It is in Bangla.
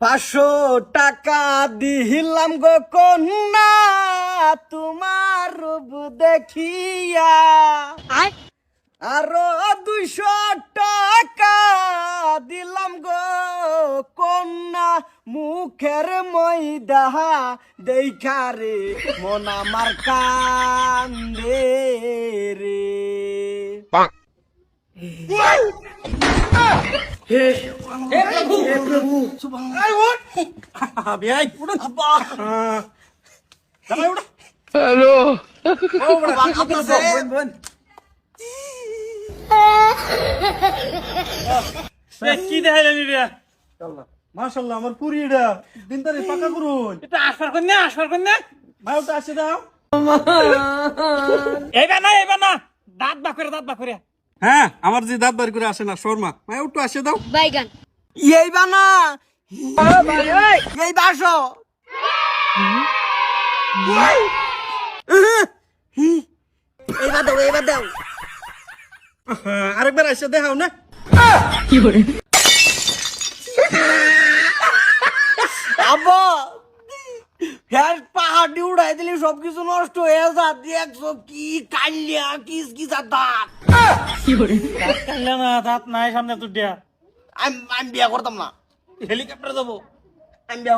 500 টাকা দিলাম গো কন্যা তোমার রূপ দেখিয়া আরো 200 টাকা দিলাম গো কন্যা মুখের ময়দা দেখা রে মন আমার কান্দে রে हे प्रभु सुभान भाई अब्बा हेलो কি দেখাইলেন রে মাশাআল্লাহ আমার পুরিটা দিনটারে পাকা করুন এটা আসবার কন্যা ভাই ওটা আসে দাও এইবা না দাঁত বা করে হ্যাঁ আমার যে দাঁত বার করে আসে না শর্মা ভাই ওটা আসে দাও বাইগান এই বানা এই বাসো এইবার দাও আরেকবার আসে দেখাও না কি করে আব্বা ফের পাহাড়ি উড়াই দিলি সবকিছু নষ্ট হয়ে যা দেখছো কি কালিয়া কি দাঁত কি করে কাটলে না দাঁত নাই সামনে তুই দিয়া আমি বিয়া করতাম না হেলিকপ্টার যাবো আমি বিয়া